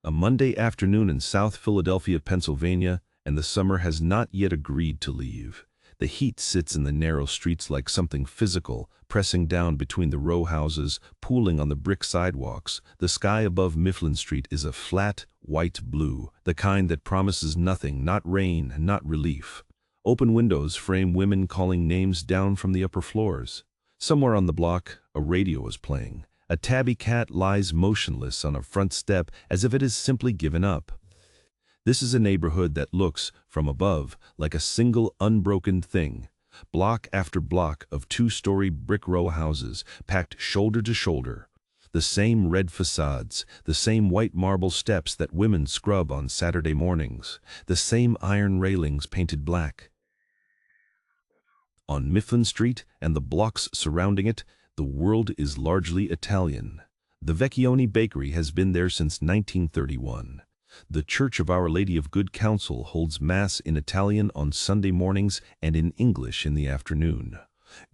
A Monday afternoon in South Philadelphia, Pennsylvania, and the summer has not yet agreed to leave. The heat sits in the narrow streets like something physical, pressing down between the row houses, pooling on the brick sidewalks. The sky above Mifflin Street is a flat, white blue, the kind that promises nothing, not rain, not relief. Open windows frame women calling names down from the upper floors. Somewhere on the block, a radio is playing. A tabby cat lies motionless on a front step as if it has simply given up. This is a neighborhood that looks, from above, like a single unbroken thing. Block after block of two-story brick row houses, packed shoulder to shoulder. The same red facades, the same white marble steps that women scrub on Saturday mornings, the same iron railings painted black. On Mifflin Street and the blocks surrounding it, the world is largely Italian. The Vecchioni Bakery has been there since 1931. The Church of Our Lady of Good Counsel holds Mass in Italian on Sunday mornings and in English in the afternoon.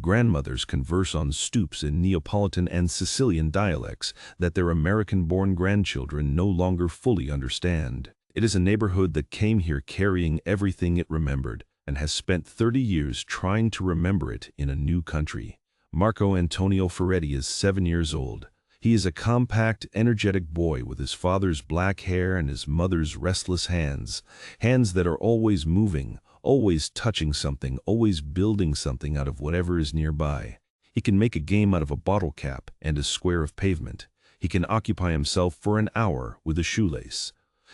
Grandmothers converse on stoops in Neapolitan and Sicilian dialects that their American-born grandchildren no longer fully understand. It is a neighborhood that came here carrying everything it remembered and has spent 30 years trying to remember it in a new country. Marco Antonio Ferretti is 7 years old. He is a compact, energetic boy with his father's black hair and his mother's restless hands. Hands that are always moving, always touching something, always building something out of whatever is nearby. He can make a game out of a bottle cap and a square of pavement. He can occupy himself for an hour with a shoelace.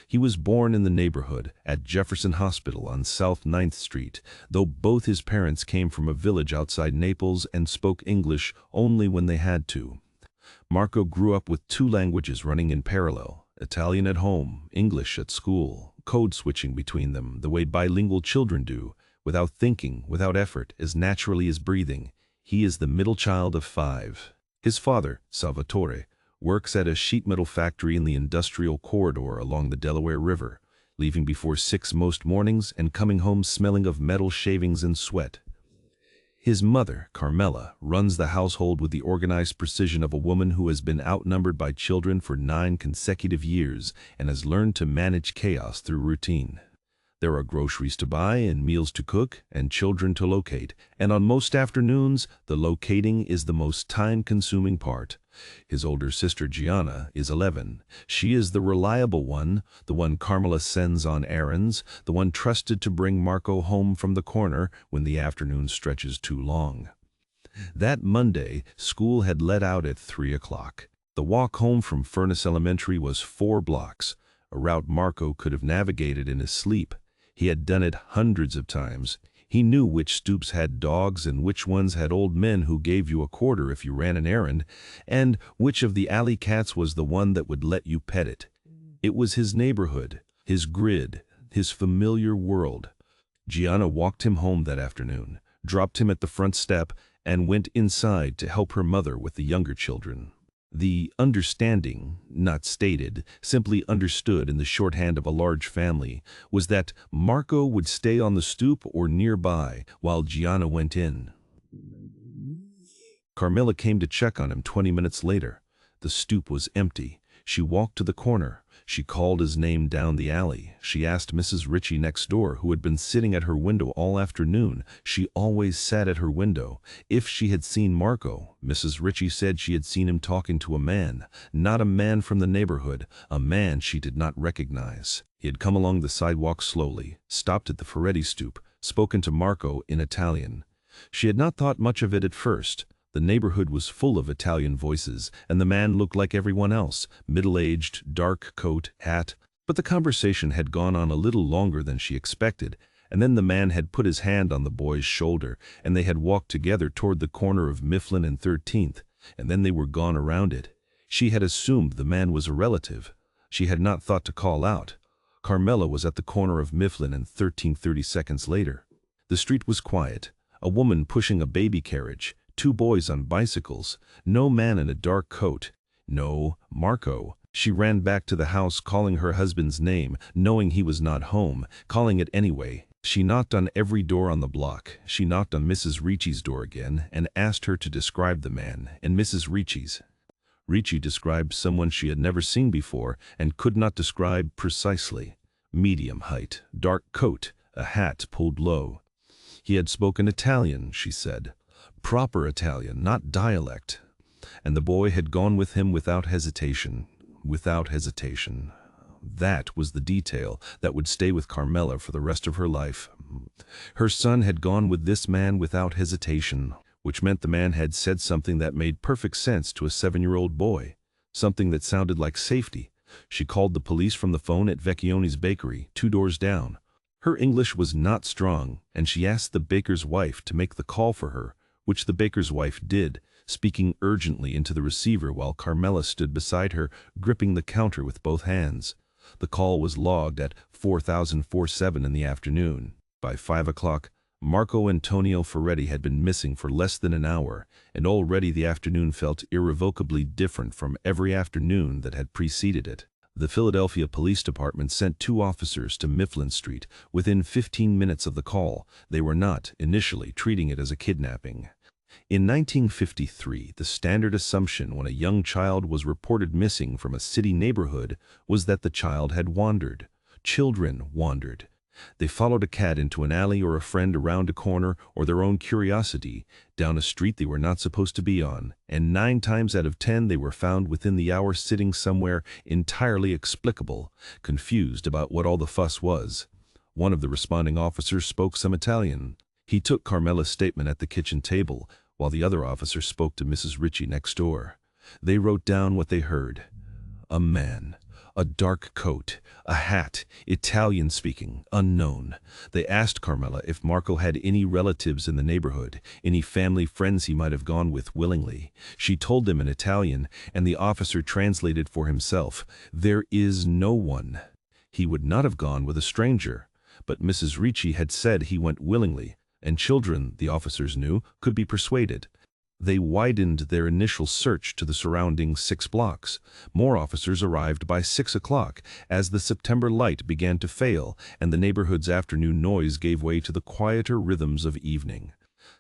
He was born in the neighborhood at Jefferson Hospital on South 9th Street, though both his parents came from a village outside Naples and spoke English only when they had to. Marco grew up with two languages running in parallel, Italian at home, English at school, code switching between them the way bilingual children do, without thinking, without effort, as naturally as breathing. He is the middle child of 5. His father, Salvatore, works at a sheet metal factory in the industrial corridor along the Delaware River, leaving before 6 most mornings and coming home smelling of metal shavings and sweat. His mother, Carmela, runs the household with the organized precision of a woman who has been outnumbered by children for 9 consecutive years and has learned to manage chaos through routine. There are groceries to buy and meals to cook and children to locate, and on most afternoons, the locating is the most time-consuming part. His older sister Gianna is 11. She is the reliable one, the one Carmela sends on errands, the one trusted to bring Marco home from the corner when the afternoon stretches too long. That Monday, school had let out at 3 o'clock. The walk home from Furnace Elementary was 4 blocks, a route Marco could have navigated in his sleep. He had done it hundreds of times. He knew which stoops had dogs and which ones had old men who gave you a quarter if you ran an errand, and which of the alley cats was the one that would let you pet it. It was his neighborhood, his grid, his familiar world. Gianna walked him home that afternoon, dropped him at the front step, and went inside to help her mother with the younger children. The understanding, not stated, simply understood in the shorthand of a large family, was that Marco would stay on the stoop or nearby while Gianna went in. Carmela came to check on him 20 minutes later. The stoop was empty. She walked to the corner. She called his name down the alley. She asked Mrs. Ritchie next door, who had been sitting at her window all afternoon. She always sat at her window. If she had seen Marco, Mrs. Ritchie said she had seen him talking to a man, not a man from the neighborhood, a man she did not recognize. He had come along the sidewalk slowly, stopped at the Ferretti stoop, spoken to Marco in Italian. She had not thought much of it at first. The neighborhood was full of Italian voices, and the man looked like everyone else, middle-aged, dark coat, hat. But the conversation had gone on a little longer than she expected, and then the man had put his hand on the boy's shoulder, and they had walked together toward the corner of Mifflin and 13th, and then they were gone around it. She had assumed the man was a relative. She had not thought to call out. Carmela was at the corner of Mifflin and 13th 30 seconds later. The street was quiet. A woman pushing a baby carriage. 2 boys on bicycles, no man in a dark coat, no Marco. She ran back to the house calling her husband's name, knowing he was not home, calling it anyway. She knocked on every door on the block. She knocked on Mrs. Ritchie's door again and asked her to describe the man, and Mrs. Ritchie's. Ricci described someone she had never seen before and could not describe precisely. Medium height, dark coat, a hat pulled low. He had spoken Italian, she said. Proper Italian, not dialect. And the boy had gone with him without hesitation. Without hesitation. That was the detail that would stay with Carmela for the rest of her life. Her son had gone with this man without hesitation, which meant the man had said something that made perfect sense to a 7-year-old boy, something that sounded like safety. She called the police from the phone at Vecchioni's bakery, 2 doors down. Her English was not strong, and she asked the baker's wife to make the call for her, which the baker's wife did, speaking urgently into the receiver while Carmela stood beside her, gripping the counter with both hands. The call was logged at 4047 in the afternoon. By 5 o'clock, Marco Antonio Ferretti had been missing for less than an hour, and already the afternoon felt irrevocably different from every afternoon that had preceded it. The Philadelphia Police Department sent 2 officers to Mifflin Street within 15 minutes of the call. They were not, initially, treating it as a kidnapping. In 1953, the standard assumption when a young child was reported missing from a city neighborhood was that the child had wandered. Children wandered. They followed a cat into an alley or a friend around a corner or their own curiosity down a street they were not supposed to be on, and 9 times out of 10 they were found within the hour sitting somewhere entirely explicable, confused about what all the fuss was. One of the responding officers spoke some Italian. He took Carmela's statement at the kitchen table, while the other officer spoke to Mrs. Ricci next door. They wrote down what they heard. A man. A dark coat, a hat, Italian-speaking, unknown. They asked Carmela if Marco had any relatives in the neighborhood, any family friends he might have gone with willingly. She told them in Italian, and the officer translated for himself. There is no one. He would not have gone with a stranger, but Mrs. Ricci had said he went willingly, and children, the officers knew, could be persuaded. They widened their initial search to the surrounding 6 blocks. More officers arrived by 6 o'clock as the September light began to fail and the neighborhood's afternoon noise gave way to the quieter rhythms of evening.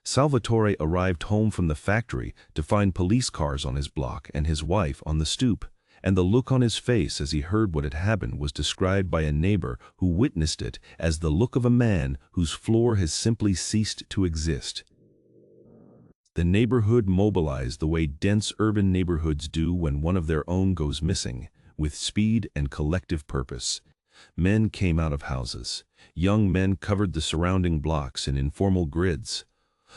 Salvatore arrived home from the factory to find police cars on his block and his wife on the stoop, and the look on his face as he heard what had happened was described by a neighbor who witnessed it as the look of a man whose floor has simply ceased to exist. The neighborhood mobilized the way dense urban neighborhoods do when one of their own goes missing, with speed and collective purpose. Men came out of houses. Young men covered the surrounding blocks in informal grids.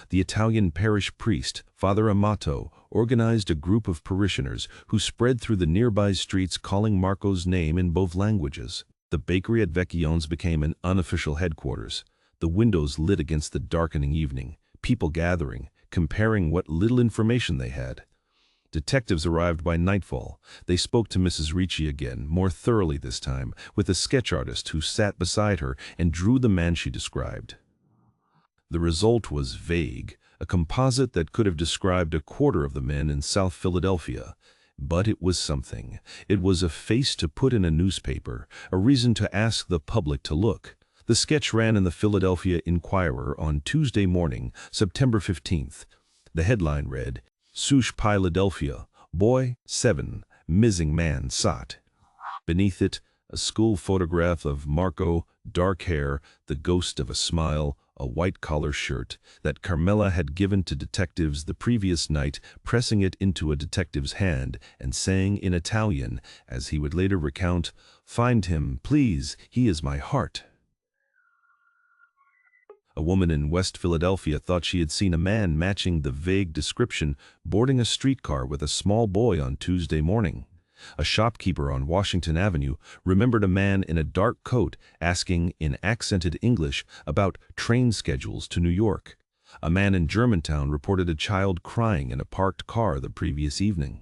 The Italian parish priest, Father Amato, organized a group of parishioners who spread through the nearby streets calling Marco's name in both languages. The bakery at Vecchione's became an unofficial headquarters, the windows lit against the darkening evening, people gathering, comparing what little information they had. Detectives arrived by nightfall. They spoke to Mrs. Ricci again, more thoroughly this time, with a sketch artist who sat beside her and drew the man she described. The result was vague, a composite that could have described a quarter of the men in South Philadelphia. But it was something. It was a face to put in a newspaper, a reason to ask the public to look. The sketch ran in the Philadelphia Inquirer on Tuesday morning, September 15th. The headline read, Souche Philadelphia, Boy, 7, Missing Man Sought. Beneath it, a school photograph of Marco, dark hair, the ghost of a smile, a white-collar shirt that Carmela had given to detectives the previous night, pressing it into a detective's hand and saying in Italian, as he would later recount, "Find him, please, he is my heart." A woman in West Philadelphia thought she had seen a man matching the vague description boarding a streetcar with a small boy on Tuesday morning. A shopkeeper on Washington Avenue remembered a man in a dark coat asking in accented English about train schedules to New York. A man in Germantown reported a child crying in a parked car the previous evening.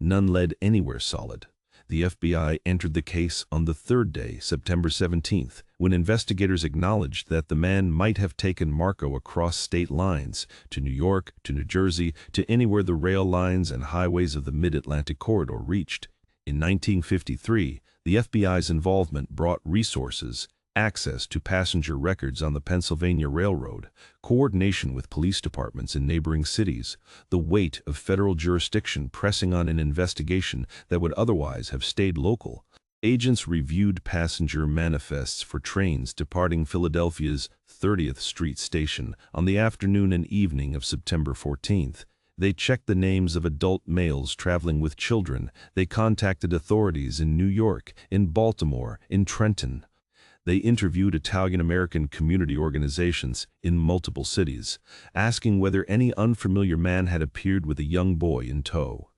None led anywhere solid. The FBI entered the case on the 3rd day, September 17th, when investigators acknowledged that the man might have taken Marco across state lines, to New York, to New Jersey, to anywhere the rail lines and highways of the Mid-Atlantic Corridor reached. In 1953, the FBI's involvement brought resources access to passenger records on the Pennsylvania Railroad, coordination with police departments in neighboring cities, the weight of federal jurisdiction pressing on an investigation that would otherwise have stayed local. Agents reviewed passenger manifests for trains departing Philadelphia's 30th Street station on the afternoon and evening of September 14th. They checked the names of adult males traveling with children. They contacted authorities in New York, in Baltimore, in Trenton. They interviewed Italian-American community organizations in multiple cities, asking whether any unfamiliar man had appeared with a young boy in tow.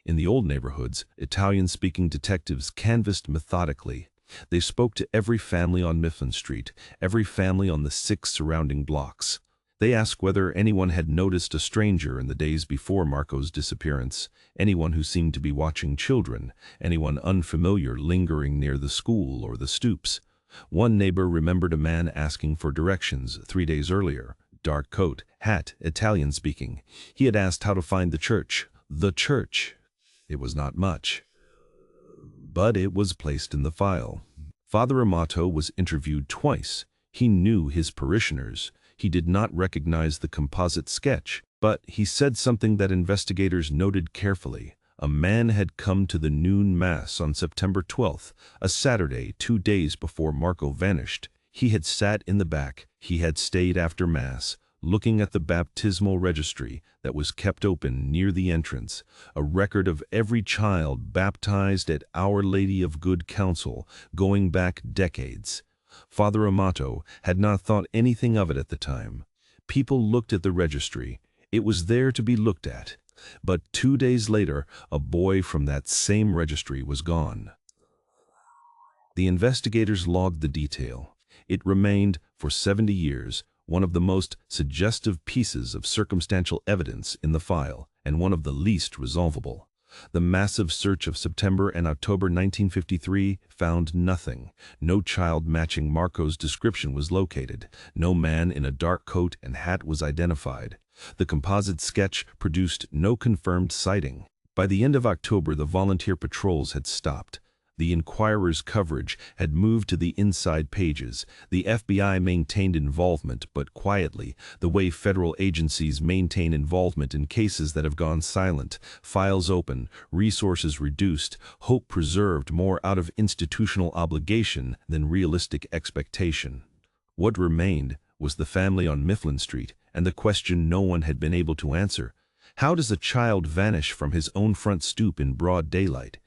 In the old neighborhoods, Italian-speaking detectives canvassed methodically. They spoke to every family on Mifflin Street, every family on the 6 surrounding blocks. They asked whether anyone had noticed a stranger in the days before Marco's disappearance, anyone who seemed to be watching children, anyone unfamiliar lingering near the school or the stoops. One neighbor remembered a man asking for directions 3 days earlier. Dark coat, hat, Italian-speaking. He had asked how to find the church. The church. It was not much, but it was placed in the file. Father Amato was interviewed twice. He knew his parishioners. He did not recognize the composite sketch, but he said something that investigators noted carefully. A man had come to the noon mass on September 12th, a Saturday 2 days before Marco vanished. He had sat in the back. He had stayed after mass, looking at the baptismal registry that was kept open near the entrance, a record of every child baptized at Our Lady of Good Counsel, going back decades. Father Amato had not thought anything of it at the time. People looked at the registry. It was there to be looked at. But 2 days later, a boy from that same registry was gone. The investigators logged the detail. It remained, for 70 years, one of the most suggestive pieces of circumstantial evidence in the file, and one of the least resolvable. The massive search of September and October 1953 found nothing. No child matching Marco's description was located. No man in a dark coat and hat was identified. The composite sketch produced no confirmed sighting. By the end of October, the volunteer patrols had stopped. The Inquirer's coverage had moved to the inside pages. The FBI maintained involvement, but quietly, the way federal agencies maintain involvement in cases that have gone silent. Files open, resources reduced, hope preserved more out of institutional obligation than realistic expectation. What remained was the family on Mifflin Street, and the question no one had been able to answer. How does a child vanish from his own front stoop in broad daylight?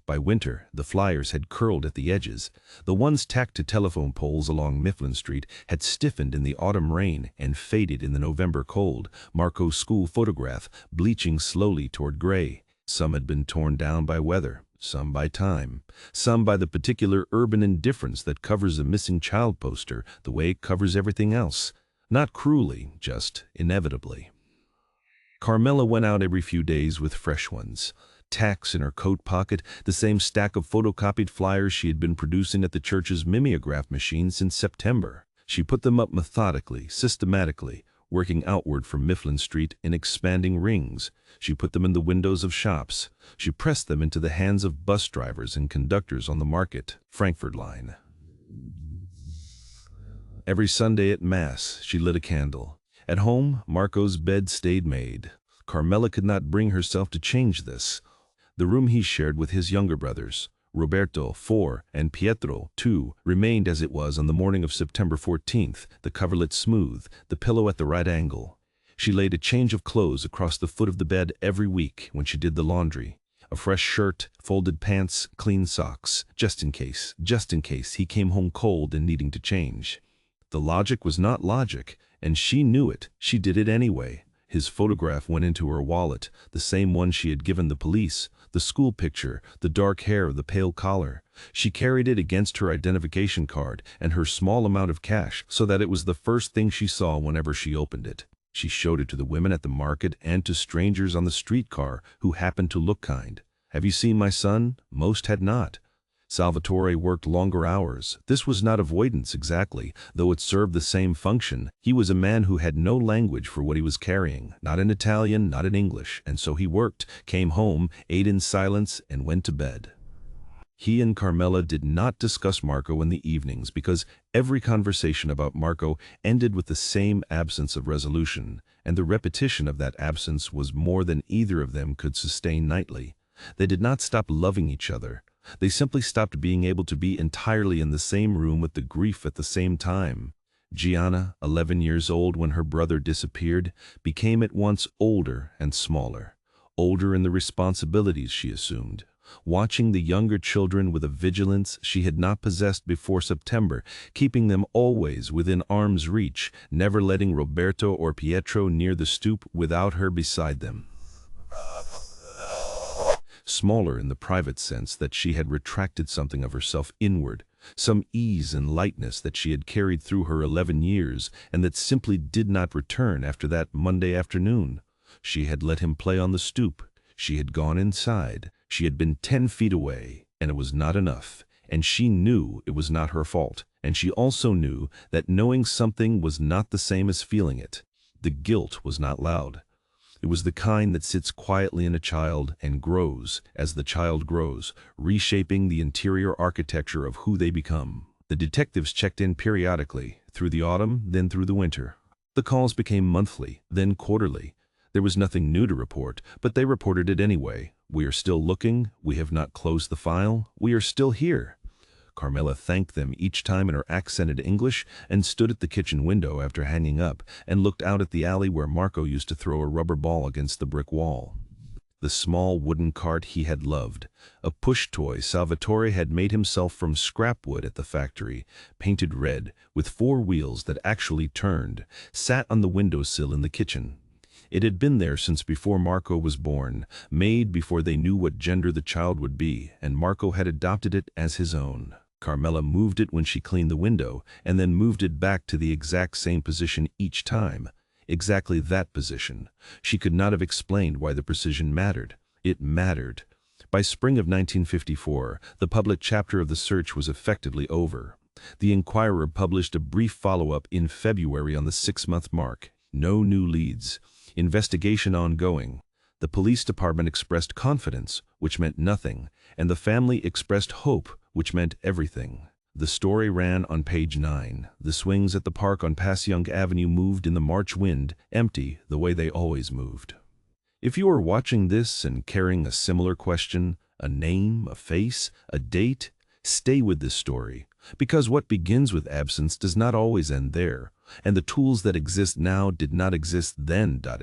By winter, the flyers had curled at the edges. The ones tacked to telephone poles along Mifflin Street had stiffened in the autumn rain and faded in the November cold. Marco's school photograph bleaching slowly toward gray. Some had been torn down by weather, some by time, some by the particular urban indifference that covers a missing child poster the way it covers everything else. Not cruelly, just inevitably. Carmela went out every few days with fresh ones. Tacks in her coat pocket, the same stack of photocopied flyers she had been producing at the church's mimeograph machine since September. She put them up methodically, systematically, working outward from Mifflin Street in expanding rings. She put them in the windows of shops. She pressed them into the hands of bus drivers and conductors on the Market, Frankfurt line. Every Sunday at Mass, she lit a candle. At home, Marco's bed stayed made. Carmela could not bring herself to change this. The room he shared with his younger brothers, Roberto, 4, and Pietro, 2, remained as it was on the morning of September 14th, the coverlet smooth, the pillow at the right angle. She laid a change of clothes across the foot of the bed every week when she did the laundry. A fresh shirt, folded pants, clean socks, just in case he came home cold and needing to change. The logic was not logic, and she knew it. She did it anyway. His photograph went into her wallet, the same one she had given the police, the school picture, the dark hair, the pale collar. She carried it against her identification card and her small amount of cash so that it was the first thing she saw whenever she opened it. She showed it to the women at the market and to strangers on the streetcar who happened to look kind. "Have you seen my son?" Most had not. Salvatore worked longer hours. This was not avoidance exactly, though it served the same function. He was a man who had no language for what he was carrying, not in Italian, not in English, and so he worked, came home, ate in silence, and went to bed. He and Carmela did not discuss Marco in the evenings because every conversation about Marco ended with the same absence of resolution, and the repetition of that absence was more than either of them could sustain nightly. They did not stop loving each other. They simply stopped being able to be entirely in the same room with the grief at the same time. Gianna, 11 years old when her brother disappeared, became at once older and smaller. Older in the responsibilities she assumed, watching the younger children with a vigilance she had not possessed before September, keeping them always within arm's reach, never letting Roberto or Pietro near the stoop without her beside them. Smaller in the private sense that she had retracted something of herself inward, some ease and lightness that she had carried through her 11 years and that simply did not return after that Monday afternoon. She had let him play on the stoop. She had gone inside. She had been 10 feet away, and it was not enough. And she knew it was not her fault. And she also knew that knowing something was not the same as feeling it. The guilt was not loud. It was the kind that sits quietly in a child and grows as the child grows, reshaping the interior architecture of who they become. The detectives checked in periodically, through the autumn, then through the winter. The calls became monthly, then quarterly. There was nothing new to report, but they reported it anyway. We are still looking. We have not closed the file. We are still here. Carmela thanked them each time in her accented English and stood at the kitchen window after hanging up and looked out at the alley where Marco used to throw a rubber ball against the brick wall. The small wooden cart he had loved, a push toy Salvatore had made himself from scrap wood at the factory, painted red, with 4 wheels that actually turned, sat on the windowsill in the kitchen. It had been there since before Marco was born, made before they knew what gender the child would be, and Marco had adopted it as his own. Carmela moved it when she cleaned the window, and then moved it back to the exact same position each time. Exactly that position. She could not have explained why the precision mattered. It mattered. By spring of 1954, the public chapter of the search was effectively over. The Inquirer published a brief follow-up in February on the 6-month mark. No new leads. Investigation ongoing. The police department expressed confidence, which meant nothing, and the family expressed hope, which meant everything. The story ran on page 9. The swings at the park on Passyunk Avenue moved in the March wind, empty the way they always moved. If you are watching this and carrying a similar question, a name, a face, a date, stay with this story, because what begins with absence does not always end there, and the tools that exist now did not exist then. That.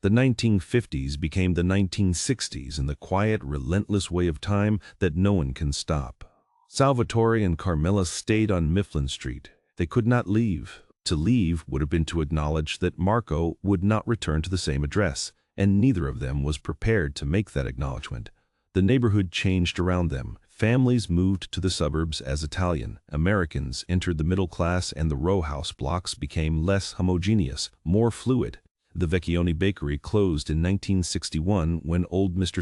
The 1950s became the 1960s in the quiet, relentless way of time that no one can stop. Salvatore and Carmela stayed on Mifflin Street. They could not leave. To leave would have been to acknowledge that Marco would not return to the same address, and neither of them was prepared to make that acknowledgement. The neighborhood changed around them. Families moved to the suburbs as Italian Americans entered the middle class, and the row house blocks became less homogeneous, more fluid. The Vecchioni bakery closed in 1961 when old Mr.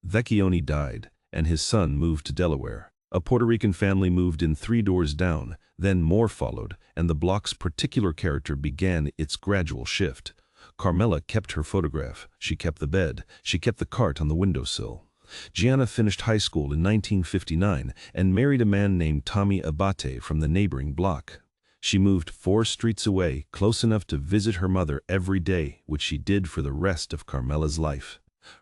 Vecchioni died, and his son moved to Delaware. A Puerto Rican family moved in 3 doors down, then more followed, and the block's particular character began its gradual shift. Carmela kept her photograph. She kept the bed. She kept the cart on the windowsill. Gianna finished high school in 1959 and married a man named Tommy Abate from the neighboring block. She moved 4 streets away, close enough to visit her mother every day, which she did for the rest of Carmela's life.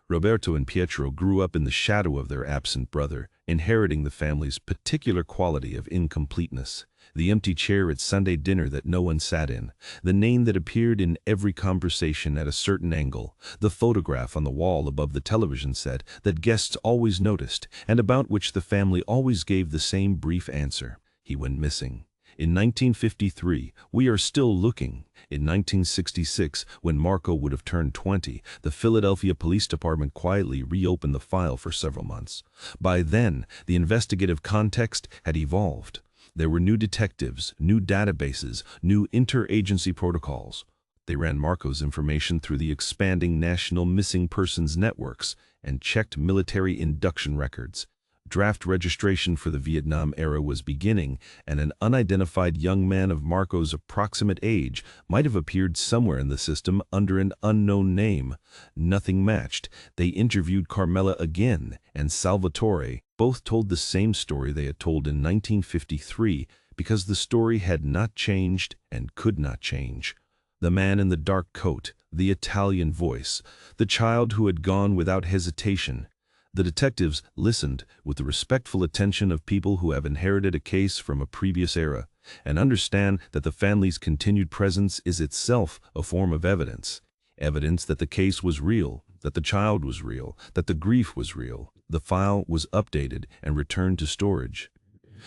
Roberto and Pietro grew up in the shadow of their absent brother, inheriting the family's particular quality of incompleteness. The empty chair at Sunday dinner that no one sat in, the name that appeared in every conversation at a certain angle, the photograph on the wall above the television set that guests always noticed, and about which the family always gave the same brief answer: he went missing. In 1953, we are still looking. In 1966, when Marco would have turned 20, the Philadelphia Police Department quietly reopened the file for several months. By then, the investigative context had evolved. There were new detectives, new databases, new interagency protocols. They ran Marco's information through the expanding national missing persons networks and checked military induction records. Draft registration for the Vietnam era was beginning, and an unidentified young man of Marco's approximate age might have appeared somewhere in the system under an unknown name. Nothing matched. They interviewed Carmela again, and Salvatore. Both told the same story they had told in 1953, because the story had not changed and could not change. The man in the dark coat, the Italian voice, the child who had gone without hesitation. The detectives listened with the respectful attention of people who have inherited a case from a previous era and understand that the family's continued presence is itself a form of evidence. Evidence that the case was real, that the child was real, that the grief was real. The file was updated and returned to storage.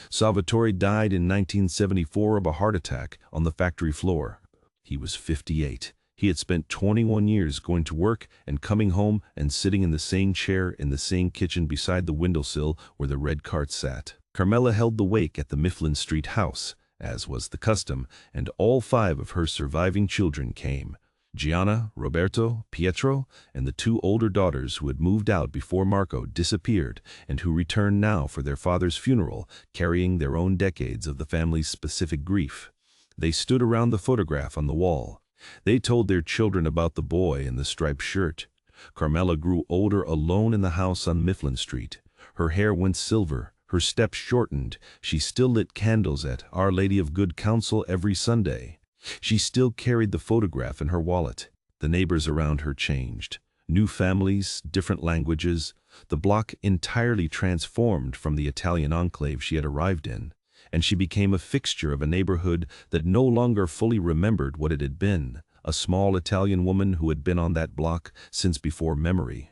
Salvatore died in 1974 of a heart attack on the factory floor. He was 58. He had spent 21 years going to work and coming home and sitting in the same chair in the same kitchen beside the windowsill where the red cart sat. Carmela held the wake at the Mifflin Street house, as was the custom, and all 5 of her surviving children came. Gianna, Roberto, Pietro, and the 2 older daughters who had moved out before Marco disappeared and who returned now for their father's funeral, carrying their own decades of the family's specific grief. They stood around the photograph on the wall. They told their children about the boy in the striped shirt. Carmela grew older alone in the house on Mifflin Street. Her hair went silver, her steps shortened. She still lit candles at Our Lady of Good Counsel every Sunday. She still carried the photograph in her wallet. The neighbors around her changed. New families, different languages. The block entirely transformed from the Italian enclave she had arrived in, and she became a fixture of a neighborhood that no longer fully remembered what it had been, a small Italian woman who had been on that block since before memory.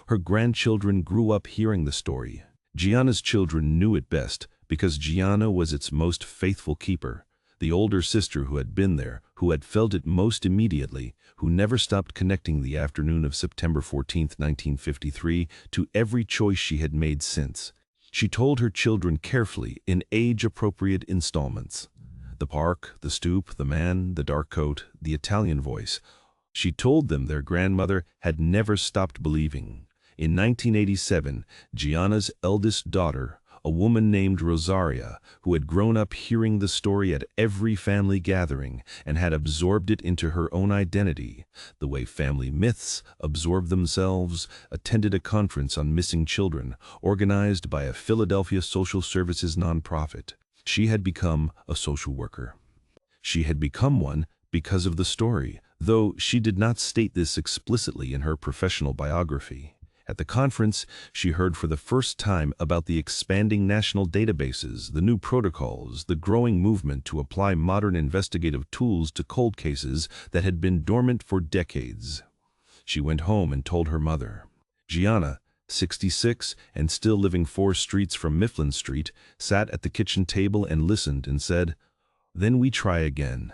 Her grandchildren grew up hearing the story. Gianna's children knew it best because Gianna was its most faithful keeper, the older sister who had been there, who had felt it most immediately, who never stopped connecting the afternoon of September 14, 1953, to every choice she had made since. She told her children carefully in age-appropriate installments. The park, the stoop, the man, the dark coat, the Italian voice. She told them their grandmother had never stopped believing. In 1987, Gianna's eldest daughter, a woman named Rosaria, who had grown up hearing the story at every family gathering and had absorbed it into her own identity, the way family myths absorb themselves, attended a conference on missing children organized by a Philadelphia social services nonprofit. She had become a social worker. She had become one because of the story, though she did not state this explicitly in her professional biography. At the conference, she heard for the first time about the expanding national databases, the new protocols, the growing movement to apply modern investigative tools to cold cases that had been dormant for decades. She went home and told her mother. Gianna, 66 and still living 4 streets from Mifflin Street, sat at the kitchen table and listened and said, "Then we try again."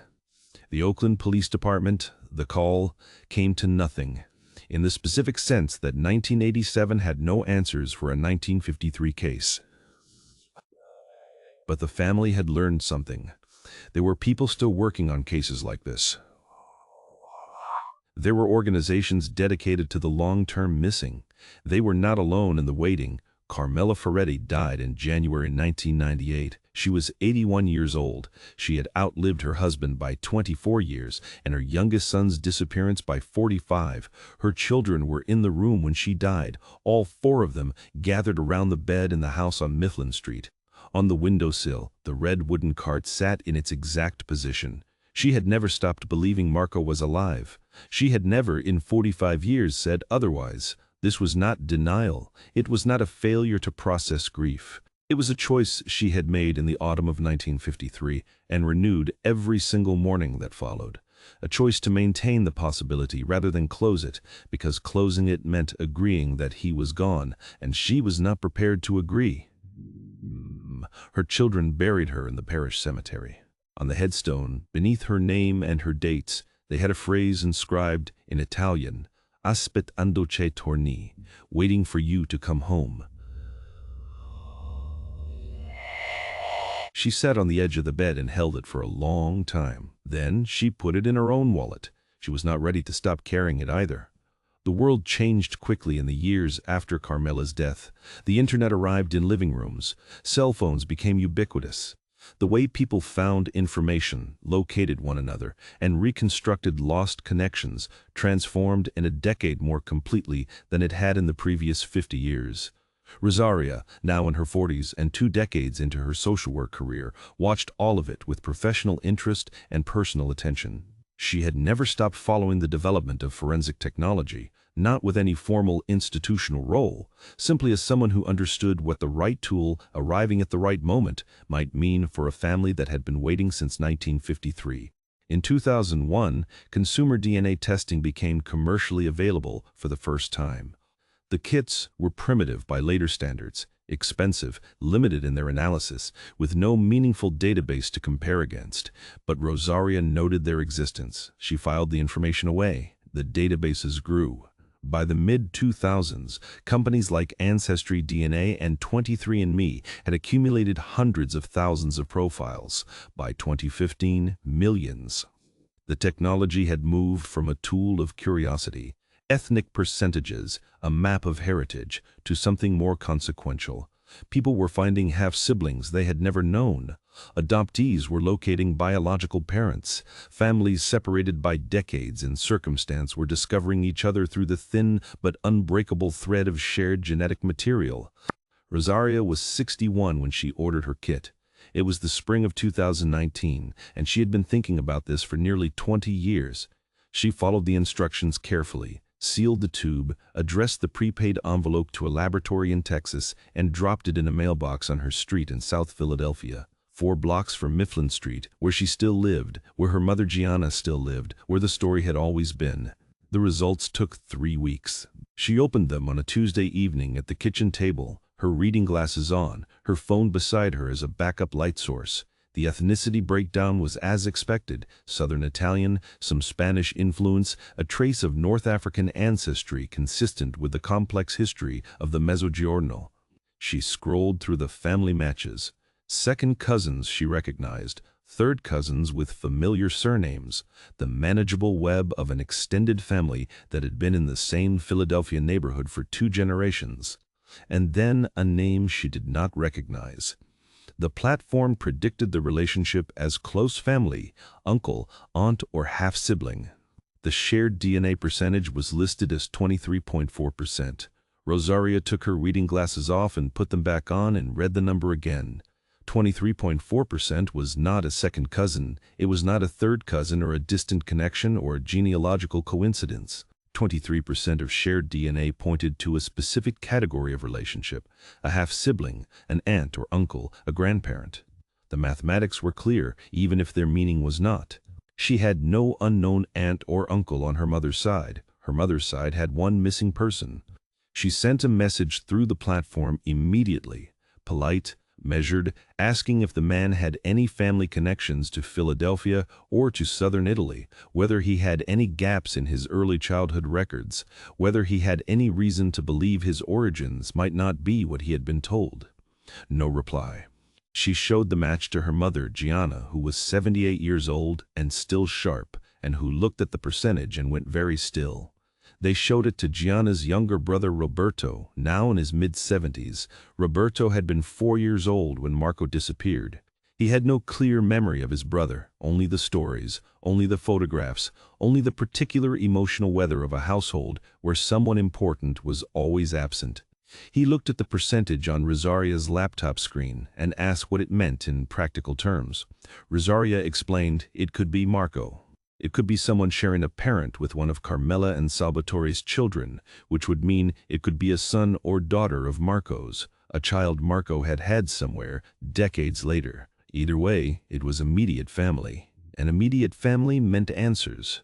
The Oakland Police Department, the call, came to nothing, in the specific sense that 1987 had no answers for a 1953 case. But the family had learned something. There were people still working on cases like this. There were organizations dedicated to the long-term missing. They were not alone in the waiting. Carmela Ferretti died in January 1998. She was 81 years old. She had outlived her husband by 24 years and her youngest son's disappearance by 45. Her children were in the room when she died, all 4 of them gathered around the bed in the house on Mifflin Street. On the windowsill, the red wooden cart sat in its exact position. She had never stopped believing Marco was alive. She had never, in 45 years, said otherwise. This was not denial. It was not a failure to process grief. It was a choice she had made in the autumn of 1953 and renewed every single morning that followed. A choice to maintain the possibility rather than close it, because closing it meant agreeing that he was gone, and she was not prepared to agree. Her children buried her in the parish cemetery. On the headstone, beneath her name and her dates, they had a phrase inscribed in Italian, Aspettando torni, waiting for you to come home. She sat on the edge of the bed and held it for a long time. Then she put it in her own wallet. She was not ready to stop carrying it either. The world changed quickly in the years after Carmela's death. The internet arrived in living rooms. Cell phones became ubiquitous. The way people found information, located one another, and reconstructed lost connections transformed in a decade more completely than it had in the previous 50 years. Rosaria, now in her 40s and 2 decades into her social work career, watched all of it with professional interest and personal attention. She had never stopped following the development of forensic technology, not with any formal institutional role, simply as someone who understood what the right tool arriving at the right moment might mean for a family that had been waiting since 1953. In 2001, consumer DNA testing became commercially available for the first time. The kits were primitive by later standards, expensive, limited in their analysis, with no meaningful database to compare against. But Rosaria noted their existence. She filed the information away. The databases grew. By the mid-2000s, companies like Ancestry DNA and 23andMe had accumulated hundreds of thousands of profiles. By 2015, millions. The technology had moved from a tool of curiosity, ethnic percentages, a map of heritage, to something more consequential. People were finding half-siblings they had never known. Adoptees were locating biological parents. Families separated by decades in circumstance were discovering each other through the thin but unbreakable thread of shared genetic material. Rosaria was 61 when she ordered her kit. It was the spring of 2019, and she had been thinking about this for nearly 20 years. She followed the instructions carefully, sealed the tube, addressed the prepaid envelope to a laboratory in Texas, and dropped it in a mailbox on her street in South Philadelphia, 4 blocks from Mifflin Street, where she still lived, where her mother Gianna still lived, where the story had always been. The results took 3 weeks. She opened them on a Tuesday evening at the kitchen table, her reading glasses on, her phone beside her as a backup light source. The ethnicity breakdown was as expected: Southern Italian, some Spanish influence, a trace of North African ancestry consistent with the complex history of the Mezzogiorno. She scrolled through the family matches. Second cousins she recognized, third cousins with familiar surnames, the manageable web of an extended family that had been in the same Philadelphia neighborhood for 2 generations. And then a name she did not recognize. The platform predicted the relationship as close family, uncle, aunt, or half-sibling. The shared DNA percentage was listed as 23.4%. Rosaria took her reading glasses off and put them back on and read the number again. 23.4% was not a second cousin, it was not a third cousin or a distant connection or a genealogical coincidence. 23% of shared DNA pointed to a specific category of relationship: a half-sibling, an aunt or uncle, a grandparent. The mathematics were clear, even if their meaning was not. She had no unknown aunt or uncle on her mother's side. Her mother's side had one missing person. She sent a message through the platform immediately, polite, measured, asking if the man had any family connections to Philadelphia or to southern Italy, whether he had any gaps in his early childhood records, whether he had any reason to believe his origins might not be what he had been told. No reply. She showed the match to her mother, Gianna, who was 78 years old and still sharp, and who looked at the percentage and went very still. They showed it to Gianna's younger brother Roberto, now in his mid-70s. Roberto had been 4 years old when Marco disappeared. He had no clear memory of his brother, only the stories, only the photographs, only the particular emotional weather of a household where someone important was always absent. He looked at the percentage on Rosaria's laptop screen and asked what it meant in practical terms. Rosaria explained it could be Marco. It could be someone sharing a parent with one of Carmela and Salvatore's children, which would mean it could be a son or daughter of Marco's, a child Marco had had somewhere decades later. Either way, it was immediate family. An immediate family meant answers.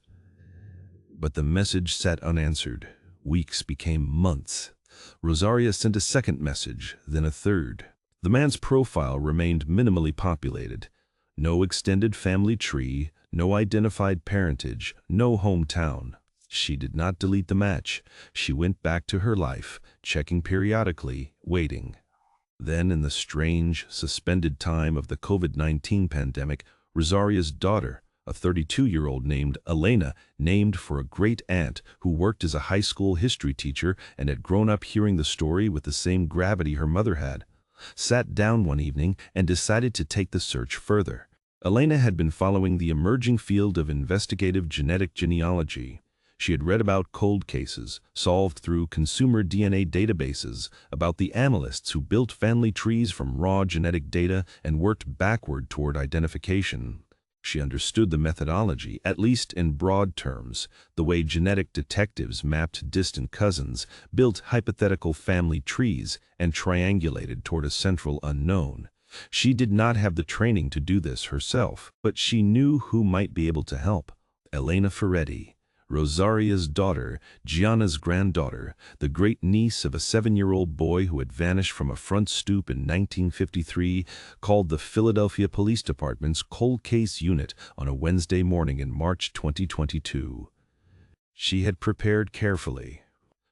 But the message sat unanswered. Weeks became months. Rosaria sent a second message, then a third. The man's profile remained minimally populated. No extended family tree, no identified parentage, no hometown. She did not delete the match. She went back to her life, checking periodically, waiting. Then, in the strange, suspended time of the COVID-19 pandemic, Rosaria's daughter, a 32-year-old named Elena, named for a great-aunt who worked as a high school history teacher and had grown up hearing the story with the same gravity her mother had, sat down one evening and decided to take the search further. Elena had been following the emerging field of investigative genetic genealogy. She had read about cold cases, solved through consumer DNA databases, about the analysts who built family trees from raw genetic data and worked backward toward identification. She understood the methodology, at least in broad terms, the way genetic detectives mapped distant cousins, built hypothetical family trees, and triangulated toward a central unknown. She did not have the training to do this herself, but she knew who might be able to help. Elena Ferretti, Rosaria's daughter, Gianna's granddaughter, the great-niece of a 7-year-old boy who had vanished from a front stoop in 1953, called the Philadelphia Police Department's cold case unit on a Wednesday morning in March 2022. She had prepared carefully.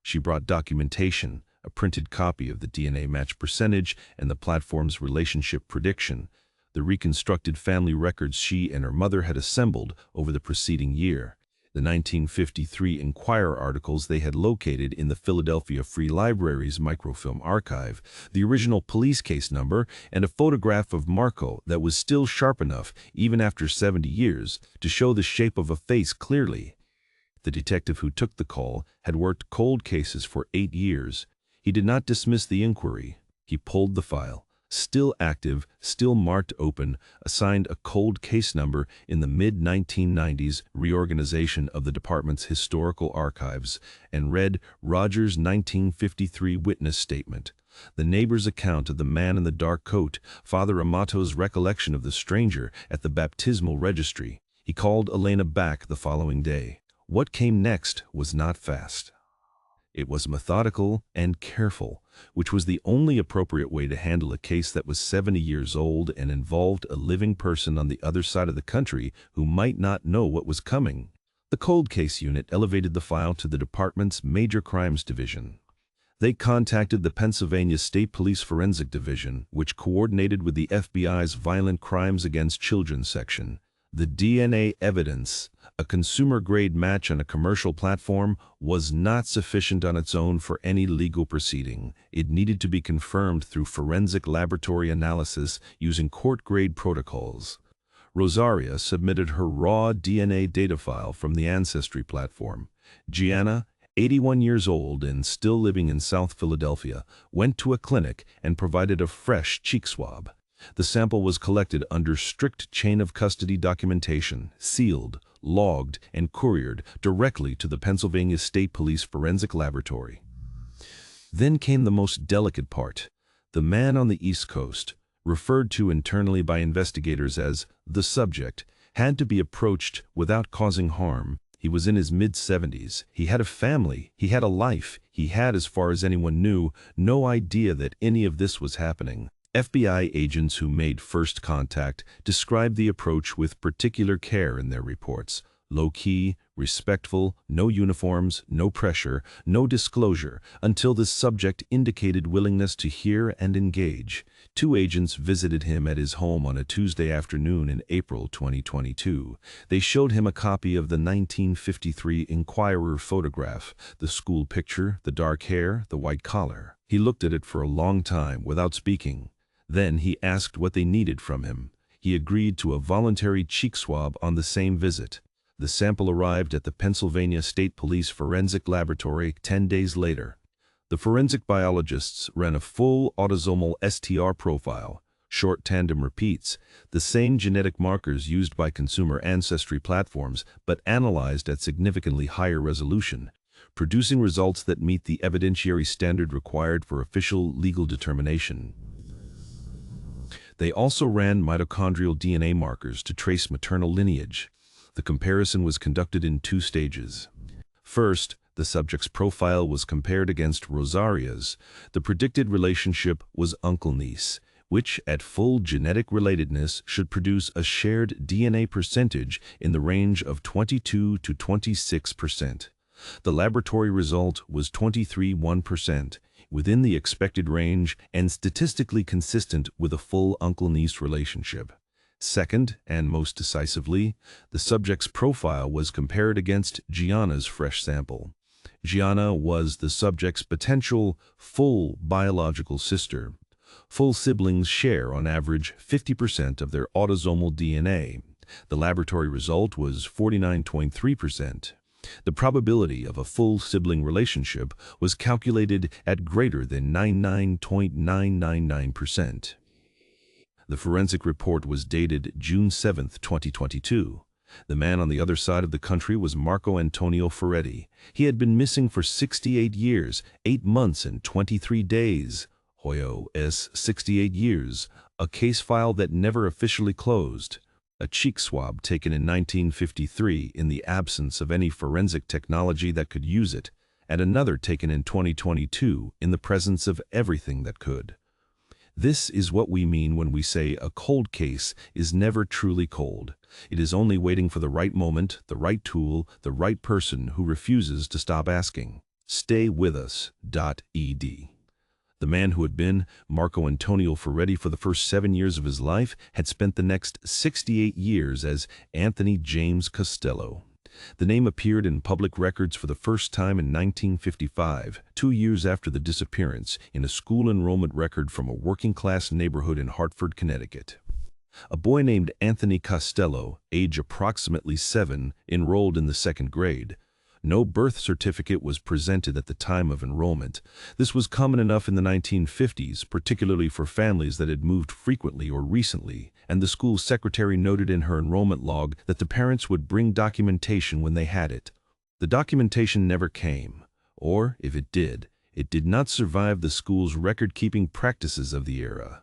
She brought documentation, a printed copy of the DNA match percentage and the platform's relationship prediction, the reconstructed family records she and her mother had assembled over the preceding year, the 1953 Inquirer articles they had located in the Philadelphia Free Library's microfilm archive, the original police case number, and a photograph of Marco that was still sharp enough, even after 70 years, to show the shape of a face clearly. The detective who took the call had worked cold cases for 8 years. He did not dismiss the inquiry. He pulled the file, still active, still marked open, assigned a cold case number in the mid-1990s reorganization of the department's historical archives, and read Rogers' 1953 witness statement, the neighbor's account of the man in the dark coat, Father Amato's recollection of the stranger at the baptismal registry. He called Elena back the following day. What came next was not fast. It was methodical and careful, which was the only appropriate way to handle a case that was 70 years old and involved a living person on the other side of the country who might not know what was coming. The cold case unit elevated the file to the department's Major Crimes Division. They contacted the Pennsylvania State Police Forensic Division, which coordinated with the FBI's Violent Crimes Against Children section. The DNA evidence, a consumer-grade match on a commercial platform, was not sufficient on its own for any legal proceeding. It needed to be confirmed through forensic laboratory analysis using court-grade protocols. Rosaria submitted her raw DNA data file from the Ancestry platform. Gianna, 81 years old and still living in South Philadelphia, went to a clinic and provided a fresh cheek swab. The sample was collected under strict chain-of-custody documentation, sealed, logged, and couriered directly to the Pennsylvania State Police Forensic Laboratory. Then came the most delicate part. The man on the East Coast, referred to internally by investigators as the subject, had to be approached without causing harm. He was in his mid-70s. He had a family. He had a life. He had, as far as anyone knew, no idea that any of this was happening. FBI agents who made first contact described the approach with particular care in their reports. Low-key, respectful, no uniforms, no pressure, no disclosure, until the subject indicated willingness to hear and engage. 2 agents visited him at his home on a Tuesday afternoon in April 2022. They showed him a copy of the 1953 Inquirer photograph, the school picture, the dark hair, the white collar. He looked at it for a long time without speaking. Then he asked what they needed from him. He agreed to a voluntary cheek swab on the same visit. The sample arrived at the Pennsylvania State Police Forensic Laboratory 10 days later. The forensic biologists ran a full autosomal STR profile, short tandem repeats, the same genetic markers used by consumer ancestry platforms, but analyzed at significantly higher resolution, producing results that meet the evidentiary standard required for official legal determination. They also ran mitochondrial DNA markers to trace maternal lineage. The comparison was conducted in 2 stages. First, the subject's profile was compared against Rosaria's. The predicted relationship was uncle-niece, which, at full genetic relatedness, should produce a shared DNA percentage in the range of 22 to 26%. The laboratory result was 23.1%. Within the expected range and statistically consistent with a full uncle-niece relationship. Second, and most decisively, the subject's profile was compared against Gianna's fresh sample. Gianna was the subject's potential full biological sister. Full siblings share, on average, 50% of their autosomal DNA. The laboratory result was 49.3%. The probability of a full sibling relationship was calculated at greater than 99.999%. The forensic report was dated June 7, 2022. The man on the other side of the country was Marco Antonio Ferretti. He had been missing for 68 years, 8 months and 23 days. Hoyo 68 years, a case file that never officially closed. A cheek swab taken in 1953 in the absence of any forensic technology that could use it, and another taken in 2022 in the presence of everything that could. This is what we mean when we say a cold case is never truly cold. It is only waiting for the right moment, the right tool, the right person who refuses to stop asking. Stay with us. Ed. The man who had been Marco Antonio Ferretti for the first 7 years of his life had spent the next 68 years as Anthony James Costello. The name appeared in public records for the first time in 1955, 2 years after the disappearance, in a school enrollment record from a working-class neighborhood in Hartford, Connecticut. A boy named Anthony Costello, age approximately 7, enrolled in the 2nd grade. No birth certificate was presented at the time of enrollment. This was common enough in the 1950s, particularly for families that had moved frequently or recently, and the school secretary noted in her enrollment log that the parents would bring documentation when they had it. The documentation never came, or, if it did not survive the school's record-keeping practices of the era.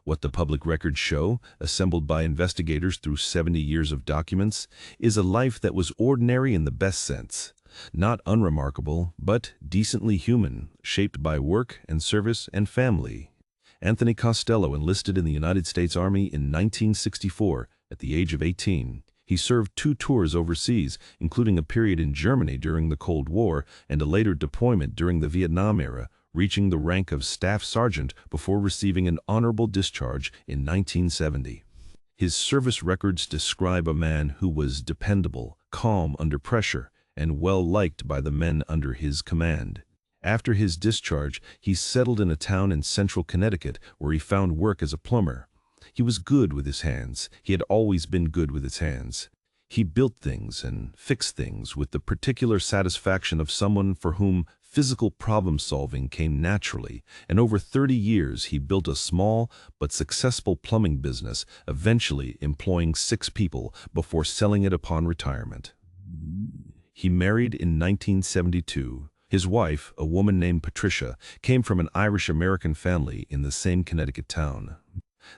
What the public records show, assembled by investigators through 70 years of documents, is a life that was ordinary in the best sense. Not unremarkable, but decently human, shaped by work and service and family. Anthony Costello enlisted in the United States Army in 1964 at the age of 18. He served 2 tours overseas, including a period in Germany during the Cold War and a later deployment during the Vietnam era, reaching the rank of Staff Sergeant before receiving an honorable discharge in 1970. His service records describe a man who was dependable, calm under pressure, and well-liked by the men under his command. After his discharge, he settled in a town in central Connecticut where he found work as a plumber. He was good with his hands. He had always been good with his hands. He built things and fixed things with the particular satisfaction of someone for whom physical problem-solving came naturally, and over 30 years he built a small but successful plumbing business, eventually employing 6 people before selling it upon retirement. He married in 1972. His wife, a woman named Patricia, came from an Irish-American family in the same Connecticut town.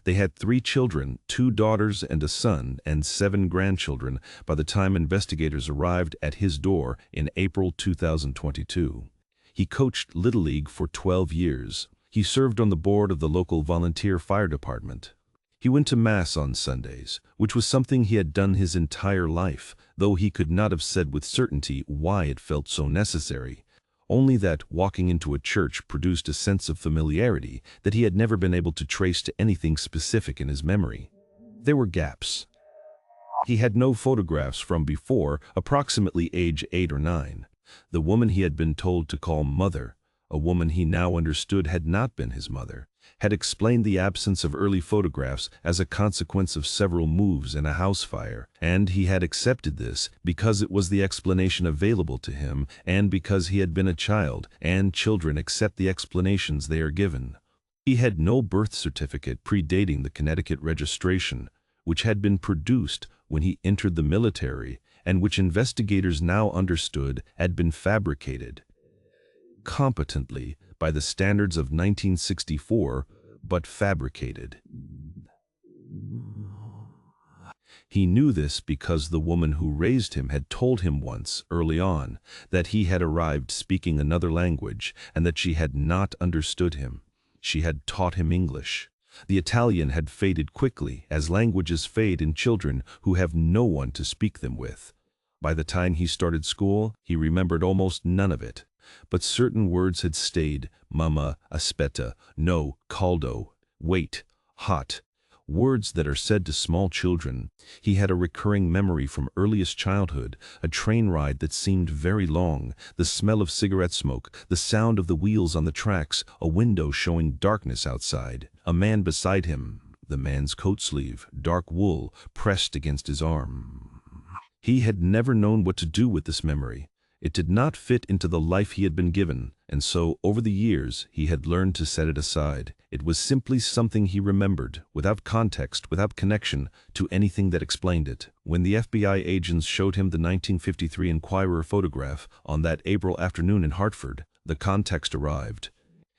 They had 3 children, 2 daughters and a son, and 7 grandchildren by the time investigators arrived at his door in April 2022. He coached Little League for 12 years. He served on the board of the local volunteer fire department. He went to Mass on Sundays, which was something he had done his entire life, though he could not have said with certainty why it felt so necessary. Only that walking into a church produced a sense of familiarity that he had never been able to trace to anything specific in his memory. There were gaps. He had no photographs from before approximately age 8 or 9. The woman he had been told to call mother, a woman he now understood had not been his mother, had explained the absence of early photographs as a consequence of several moves and a house fire, and he had accepted this because it was the explanation available to him and because he had been a child, and children accept the explanations they are given. He had no birth certificate predating the Connecticut registration, which had been produced when he entered the military and which investigators now understood had been fabricated competently by the standards of 1964, but fabricated. He knew this because the woman who raised him had told him once, early on, that he had arrived speaking another language and that she had not understood him. She had taught him English. The Italian had faded quickly, as languages fade in children who have no one to speak them with. By the time he started school, he remembered almost none of it. But certain words had stayed: mama, aspetta, no, caldo, wait, hot. words that are said to small children. He had a recurring memory from earliest childhood, a train ride that seemed very long, the smell of cigarette smoke, the sound of the wheels on the tracks, a window showing darkness outside, a man beside him, the man's coat sleeve, dark wool, pressed against his arm. He had never known what to do with this memory. It did not fit into the life he had been given, and so, over the years, he had learned to set it aside. It was simply something he remembered, without context, without connection to anything that explained it. When the FBI agents showed him the 1953 Enquirer photograph on that April afternoon in Hartford, the context arrived.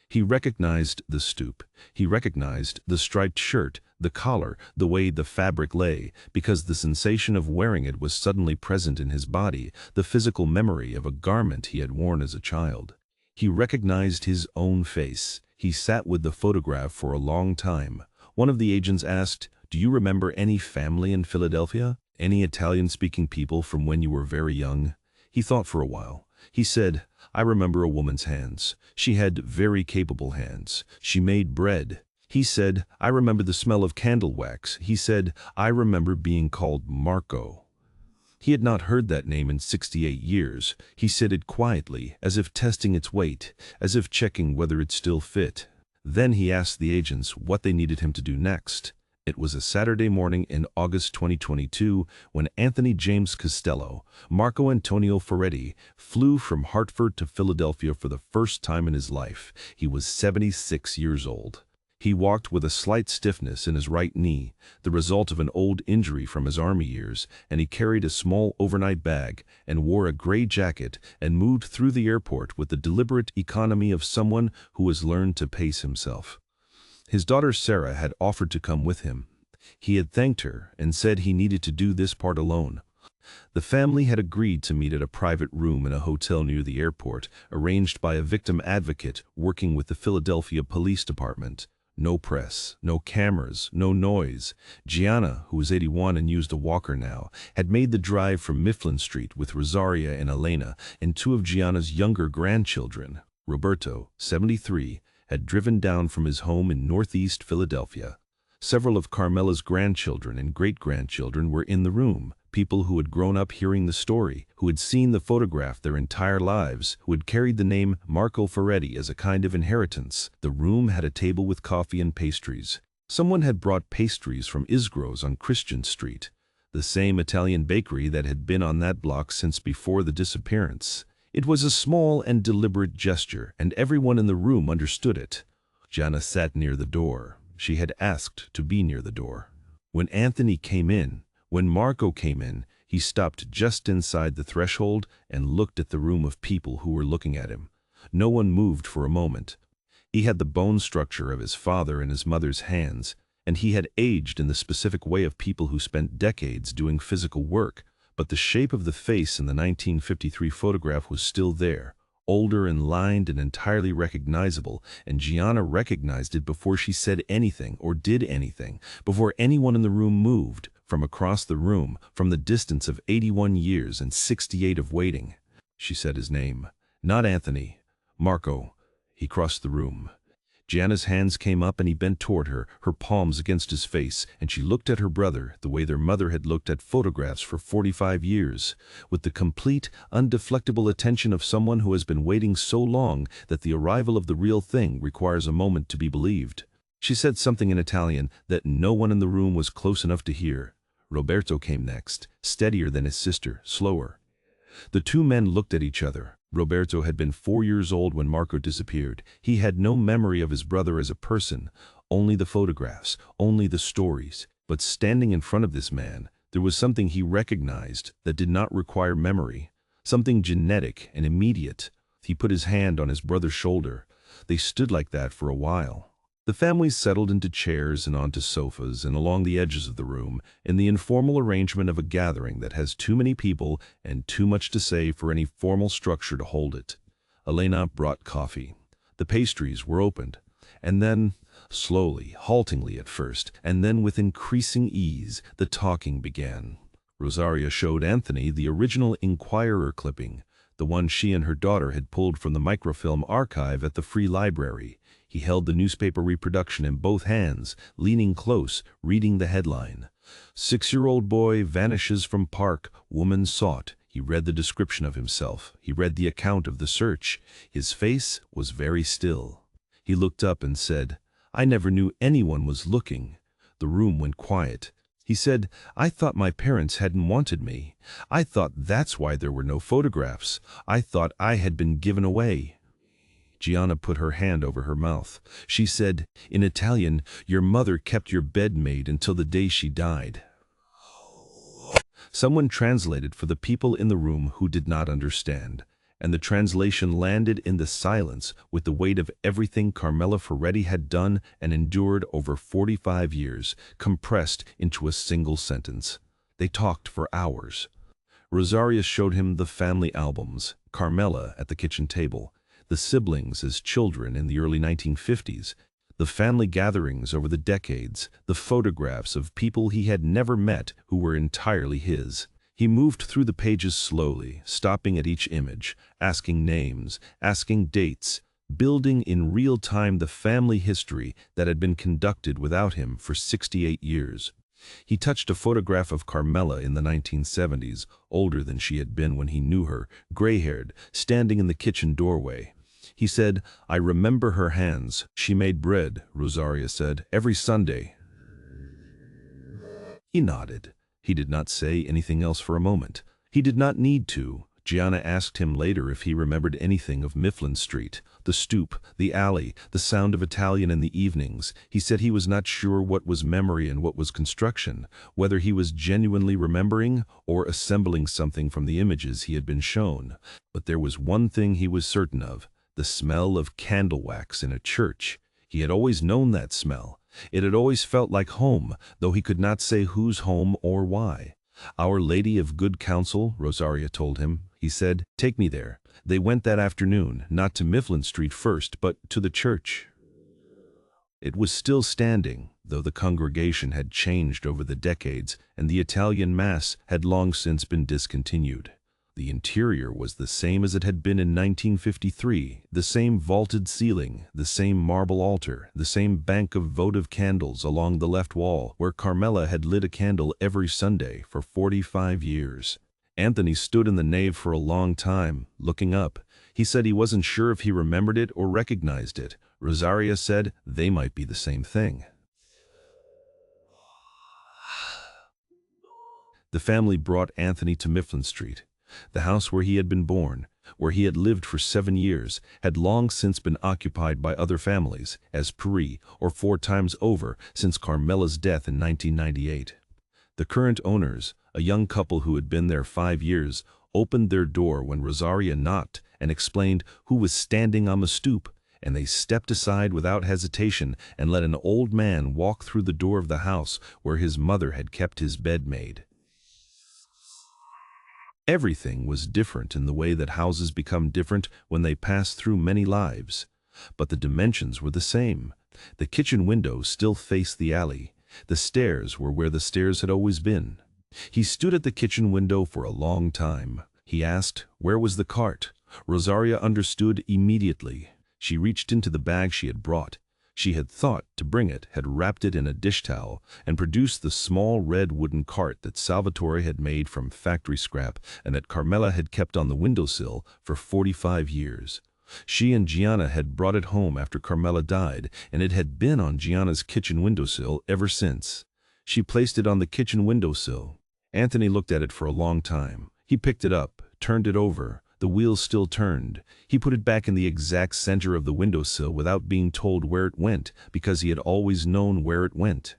He recognized the stoop. He recognized the striped shirt, the collar, the way the fabric lay, because the sensation of wearing it was suddenly present in his body, the physical memory of a garment he had worn as a child. He recognized his own face. He sat with the photograph for a long time. One of the agents asked, "Do you remember any family in Philadelphia? Any Italian-speaking people from when you were very young?" He thought for a while. He said, "I remember a woman's hands. She had very capable hands. She made bread." He said, "I remember the smell of candle wax." He said, "I remember being called Marco." He had not heard that name in 68 years. He said it quietly, as if testing its weight, as if checking whether it still fit. Then he asked the agents what they needed him to do next. It was a Saturday morning in August 2022 when Anthony James Costello, Marco Antonio Ferretti, flew from Hartford to Philadelphia for the first time in his life. He was 76 years old. He walked with a slight stiffness in his right knee, the result of an old injury from his Army years, and he carried a small overnight bag and wore a gray jacket and moved through the airport with the deliberate economy of someone who has learned to pace himself. His daughter Sarah had offered to come with him. He had thanked her and said he needed to do this part alone. The family had agreed to meet at a private room in a hotel near the airport, arranged by a victim advocate working with the Philadelphia Police Department. No press, no cameras, no noise. Gianna, who was 81 and used a walker now, had made the drive from Mifflin Street with Rosaria and Elena, and two of Gianna's younger grandchildren. Roberto, 73, had driven down from his home in northeast Philadelphia. Several of Carmela's grandchildren and great-grandchildren were in the room, people who had grown up hearing the story, who had seen the photograph their entire lives, who had carried the name Marco Ferretti as a kind of inheritance. The room had a table with coffee and pastries. Someone had brought pastries from Isgro's on Christian Street, the same Italian bakery that had been on that block since before the disappearance. It was a small and deliberate gesture, and everyone in the room understood it. Gianna sat near the door. She had asked to be near the door. When Marco came in, he stopped just inside the threshold and looked at the room of people who were looking at him. No one moved for a moment. He had the bone structure of his father and his mother's hands, and he had aged in the specific way of people who spent decades doing physical work. But the shape of the face in the 1953 photograph was still there, older and lined and entirely recognizable, and Gianna recognized it before she said anything or did anything, before anyone in the room moved, from across the room, from the distance of 81 years and 68 of waiting. She said his name. Not Anthony. Marco. He crossed the room. Gianna's hands came up and he bent toward her, her palms against his face, and she looked at her brother the way their mother had looked at photographs for 45 years, with the complete, undeflectable attention of someone who has been waiting so long that the arrival of the real thing requires a moment to be believed. She said something in Italian that no one in the room was close enough to hear. Roberto came next, steadier than his sister, slower. The two men looked at each other. Roberto had been 4 years old when Marco disappeared. He had no memory of his brother as a person, only the photographs, only the stories. But standing in front of this man, there was something he recognized that did not require memory, something genetic and immediate. He put his hand on his brother's shoulder. They stood like that for a while. The family settled into chairs and onto sofas and along the edges of the room in the informal arrangement of a gathering that has too many people and too much to say for any formal structure to hold it. Elena brought coffee. The pastries were opened, and then, slowly, haltingly at first, and then with increasing ease, the talking began. Rosaria showed Anthony the original Enquirer clipping, the one she and her daughter had pulled from the microfilm archive at the Free Library. He held the newspaper reproduction in both hands, leaning close, reading the headline. 6-year-old boy vanishes from park, woman sought. He read the description of himself. He read the account of the search. His face was very still. He looked up and said, "I never knew anyone was looking." The room went quiet. He said, "I thought my parents hadn't wanted me. I thought that's why there were no photographs. I thought I had been given away." Gianna put her hand over her mouth. She said, in Italian, "Your mother kept your bed made until the day she died." Someone translated for the people in the room who did not understand, and the translation landed in the silence with the weight of everything Carmela Ferretti had done and endured over 45 years, compressed into a single sentence. They talked for hours. Rosaria showed him the family albums, Carmela at the kitchen table, the siblings as children in the early 1950s, the family gatherings over the decades, the photographs of people he had never met who were entirely his. He moved through the pages slowly, stopping at each image, asking names, asking dates, building in real time the family history that had been conducted without him for 68 years. He touched a photograph of Carmela in the 1970s, older than she had been when he knew her, gray-haired, standing in the kitchen doorway. He said, "I remember her hands. She made bread," Rosaria said, "every Sunday." He nodded. He did not say anything else for a moment. He did not need to. Gianna asked him later if he remembered anything of Mifflin Street, the stoop, the alley, the sound of Italian in the evenings. He said he was not sure what was memory and what was construction, whether he was genuinely remembering or assembling something from the images he had been shown. But there was one thing he was certain of: the smell of candle wax in a church. He had always known that smell. It had always felt like home, though he could not say whose home or why. "Our Lady of Good Counsel," Rosaria told him. He said, "Take me there." They went that afternoon, not to Mifflin Street first, but to the church. It was still standing, though the congregation had changed over the decades, and the Italian Mass had long since been discontinued. The interior was the same as it had been in 1953, the same vaulted ceiling, the same marble altar, the same bank of votive candles along the left wall, where Carmela had lit a candle every Sunday for 45 years. Anthony stood in the nave for a long time, looking up. He said he wasn't sure if he remembered it or recognized it. Rosaria said they might be the same thing. The family brought Anthony to Mifflin Street. The house where he had been born, where he had lived for 7 years, had long since been occupied by other families, as 3 or 4 times over since Carmela's death in 1998. The current owners, a young couple who had been there 5 years, opened their door when Rosaria knocked and explained who was standing on the stoop, and they stepped aside without hesitation and let an old man walk through the door of the house where his mother had kept his bed made. Everything was different in the way that houses become different when they pass through many lives. But the dimensions were the same. The kitchen window still faced the alley. The stairs were where the stairs had always been. He stood at the kitchen window for a long time. He asked, where was the cart? Rosaria understood immediately. She reached into the bag she had brought. She had thought to bring it, had wrapped it in a dish towel, and produced the small red wooden cart that Salvatore had made from factory scrap and that Carmela had kept on the windowsill for 45 years. She and Gianna had brought it home after Carmela died, and it had been on Gianna's kitchen windowsill ever since. She placed it on the kitchen windowsill. Anthony looked at it for a long time. He picked it up, turned it over. The wheel still turned. He put it back in the exact center of the windowsill without being told where it went, because he had always known where it went.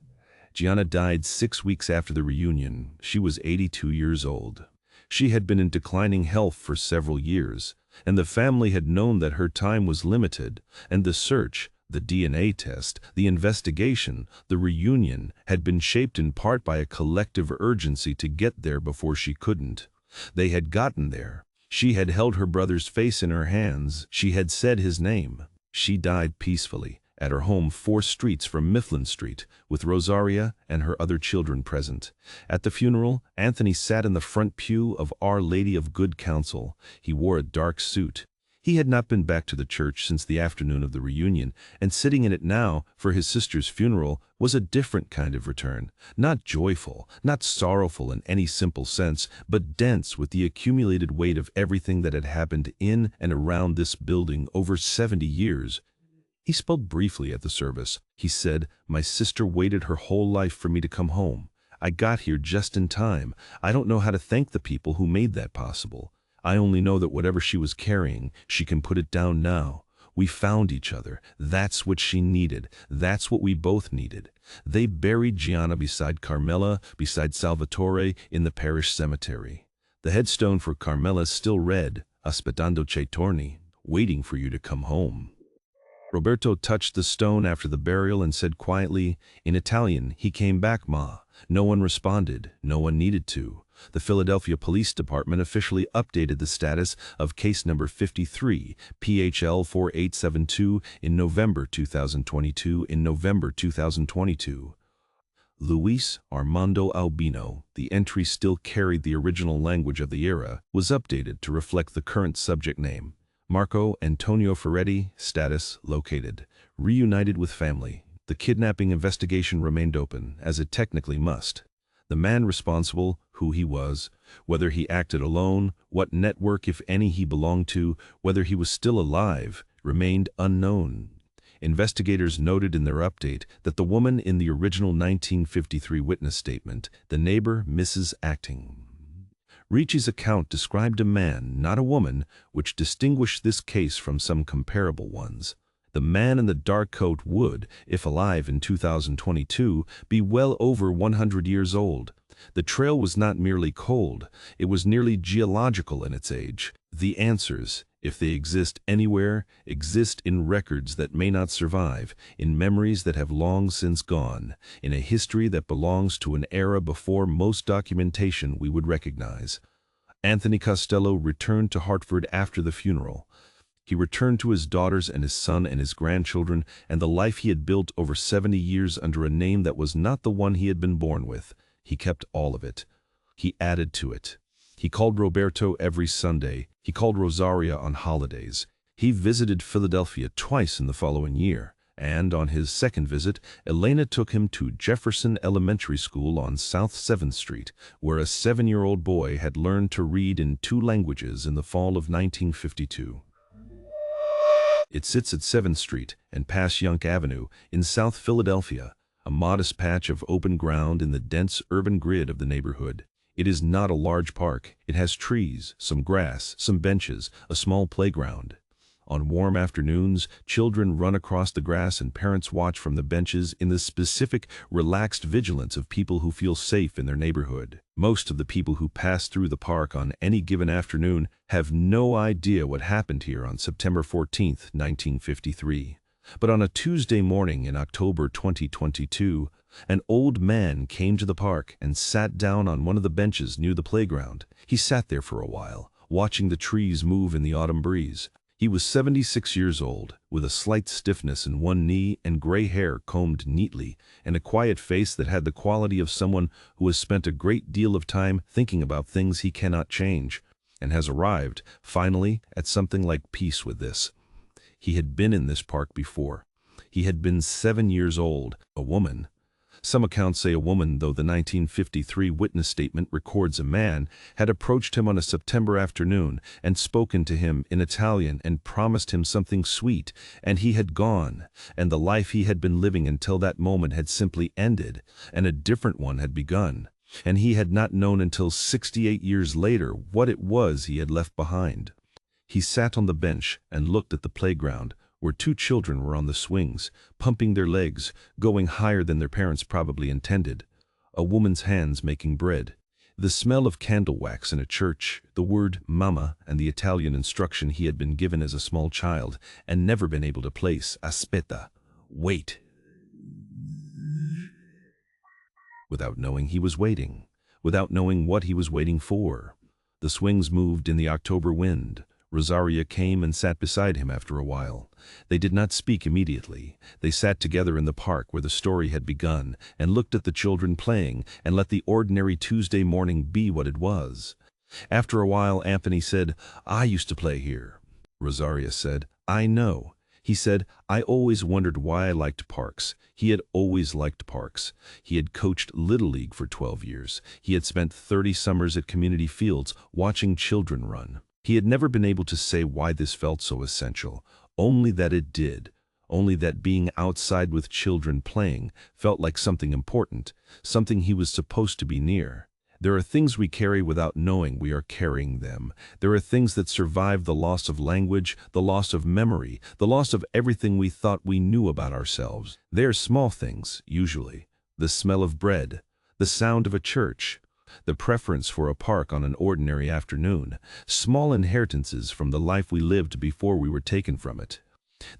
Gianna died 6 weeks after the reunion. She was 82 years old. She had been in declining health for several years, and the family had known that her time was limited, and the search, the DNA test, the investigation, the reunion had been shaped in part by a collective urgency to get there before she couldn't. They had gotten there. She had held her brother's face in her hands. She had said his name. She died peacefully, at her home 4 streets from Mifflin Street, with Rosaria and her other children present. At the funeral, Anthony sat in the front pew of Our Lady of Good Counsel. He wore a dark suit. He had not been back to the church since the afternoon of the reunion, and sitting in it now for his sister's funeral was a different kind of return, not joyful, not sorrowful in any simple sense, but dense with the accumulated weight of everything that had happened in and around this building over 70 years. He spoke briefly at the service. He said, "My sister waited her whole life for me to come home. I got here just in time. I don't know how to thank the people who made that possible. I only know that whatever she was carrying, she can put it down now. We found each other. That's what she needed. That's what we both needed." They buried Gianna beside Carmela, beside Salvatore, in the parish cemetery. The headstone for Carmela still read, "Aspettando torni," waiting for you to come home. Roberto touched the stone after the burial and said quietly, in Italian, "He came back, Ma." No one responded. No one needed to. The Philadelphia Police Department officially updated the status of case number 53, PHL 4872, in November 2022. Luis Armando Albino, the entry still carried the original language of the era, was updated to reflect the current subject name. Marco Antonio Ferretti, status located. Reunited with family. The kidnapping investigation remained open, as it technically must. The man responsible, who he was, whether he acted alone, what network, if any, he belonged to, whether he was still alive, remained unknown. Investigators noted in their update that the woman in the original 1953 witness statement, the neighbor Mrs. Acting. Ricci's account described a man, not a woman, which distinguished this case from some comparable ones. The man in the dark coat would, if alive in 2022, be well over 100 years old. The trail was not merely cold, it was nearly geological in its age. The answers, if they exist anywhere, exist in records that may not survive, in memories that have long since gone, in a history that belongs to an era before most documentation we would recognize. Anthony Costello returned to Hartford after the funeral. He returned to his daughters and his son and his grandchildren and the life he had built over 70 years under a name that was not the one he had been born with. He kept all of it. He added to it. He called Roberto every Sunday. He called Rosaria on holidays. He visited Philadelphia twice in the following year, and on his second visit, Elena took him to Jefferson Elementary School on South 7th Street, where a 7-year-old boy had learned to read in 2 languages in the fall of 1952. It sits at 7th Street and past Yonk Avenue in South Philadelphia, a modest patch of open ground in the dense urban grid of the neighborhood. It is not a large park. It has trees, some grass, some benches, a small playground. On warm afternoons, children run across the grass and parents watch from the benches in the specific, relaxed vigilance of people who feel safe in their neighborhood. Most of the people who pass through the park on any given afternoon have no idea what happened here on September 14, 1953. But on a Tuesday morning in October 2022, an old man came to the park and sat down on one of the benches near the playground. He sat there for a while, watching the trees move in the autumn breeze. He was 76 years old, with a slight stiffness in one knee and gray hair combed neatly, and a quiet face that had the quality of someone who has spent a great deal of time thinking about things he cannot change, and has arrived, finally, at something like peace with this. He had been in this park before. He had been 7 years old, a woman. Some accounts say a woman, though the 1953 witness statement records a man, had approached him on a September afternoon and spoken to him in Italian and promised him something sweet, and he had gone, and the life he had been living until that moment had simply ended, and a different one had begun, and he had not known until 68 years later what it was he had left behind. He sat on the bench and looked at the playground, where 2 children were on the swings, pumping their legs, going higher than their parents probably intended. A woman's hands making bread. The smell of candle wax in a church, the word mama and the Italian instruction he had been given as a small child and never been able to place, aspetta, wait. Without knowing he was waiting, without knowing what he was waiting for. The swings moved in the October wind. Rosaria came and sat beside him after a while. They did not speak immediately. They sat together in the park where the story had begun and looked at the children playing and let the ordinary Tuesday morning be what it was. After a while, Anthony said, "I used to play here." Rosaria said. "I know." He said, "I always wondered why I liked parks." He had always liked parks. He had coached Little League for 12 years. He had spent 30 summers at community fields watching children run. He had never been able to say why this felt so essential, only that it did. Only that being outside with children playing felt like something important, something he was supposed to be near. There are things we carry without knowing we are carrying them. There are things that survive the loss of language, the loss of memory, the loss of everything we thought we knew about ourselves. They are small things, usually. The smell of bread, the sound of a church, the preference for a park on an ordinary afternoon, small inheritances from the life we lived before we were taken from it.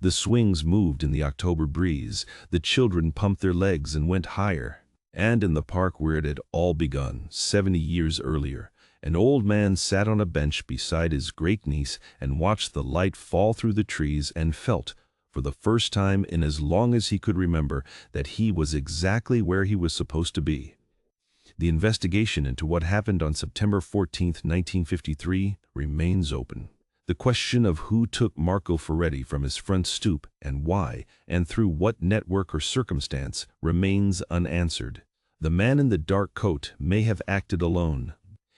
The swings moved in the October breeze, the children pumped their legs and went higher. And in the park where it had all begun, 70 years earlier, an old man sat on a bench beside his great-niece and watched the light fall through the trees and felt, for the first time in as long as he could remember, that he was exactly where he was supposed to be. The investigation into what happened on September 14, 1953, remains open. The question of who took Marco Ferretti from his front stoop and why, and through what network or circumstance, remains unanswered. The man in the dark coat may have acted alone.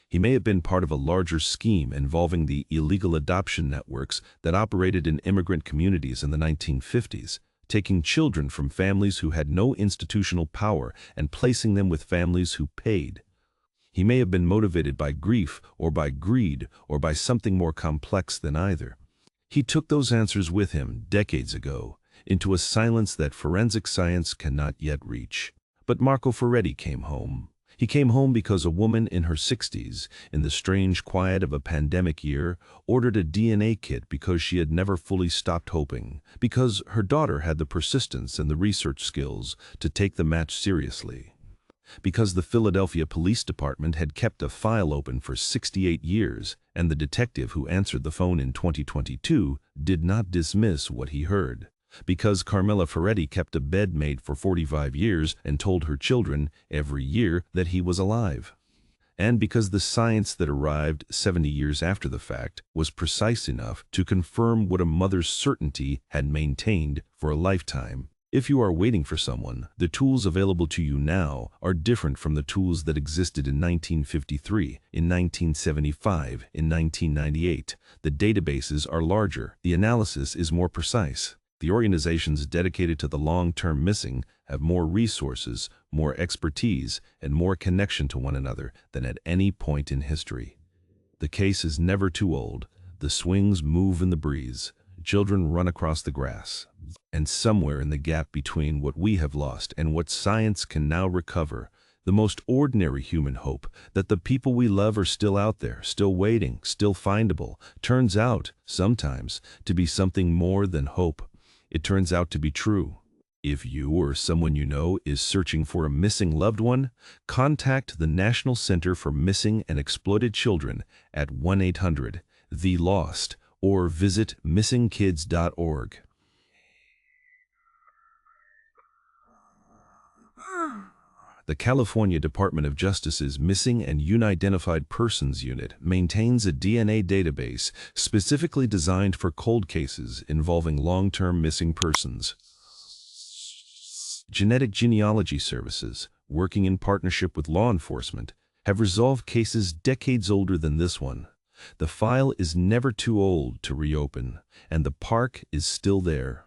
He may have been part of a larger scheme involving the illegal adoption networks that operated in immigrant communities in the 1950s, taking children from families who had no institutional power and placing them with families who paid. He may have been motivated by grief or by greed or by something more complex than either. He took those answers with him decades ago into a silence that forensic science cannot yet reach. But Marco Ferretti came home. He came home because a woman in her 60s, in the strange quiet of a pandemic year, ordered a DNA kit because she had never fully stopped hoping, because her daughter had the persistence and the research skills to take the match seriously. Because the Philadelphia Police Department had kept a file open for 68 years, and the detective who answered the phone in 2022 did not dismiss what he heard. Because Carmela Ferretti kept a bed made for 45 years and told her children every year that he was alive. And because the science that arrived 70 years after the fact was precise enough to confirm what a mother's certainty had maintained for a lifetime. If you are waiting for someone, the tools available to you now are different from the tools that existed in 1953, in 1975, in 1998. The databases are larger. The analysis is more precise. The organizations dedicated to the long-term missing have more resources, more expertise, and more connection to one another than at any point in history. The case is never too old. The swings move in the breeze. Children run across the grass. And somewhere in the gap between what we have lost and what science can now recover, the most ordinary human hope that the people we love are still out there, still waiting, still findable, turns out, sometimes, to be something more than hope. It turns out to be true. If you or someone you know is searching for a missing loved one, contact the National Center for Missing and Exploited Children at 1-800-THE-LOST or visit missingkids.org. The California Department of Justice's Missing and Unidentified Persons Unit maintains a DNA database specifically designed for cold cases involving long-term missing persons. Genetic genealogy services, working in partnership with law enforcement, have resolved cases decades older than this one. The file is never too old to reopen, and the park is still there.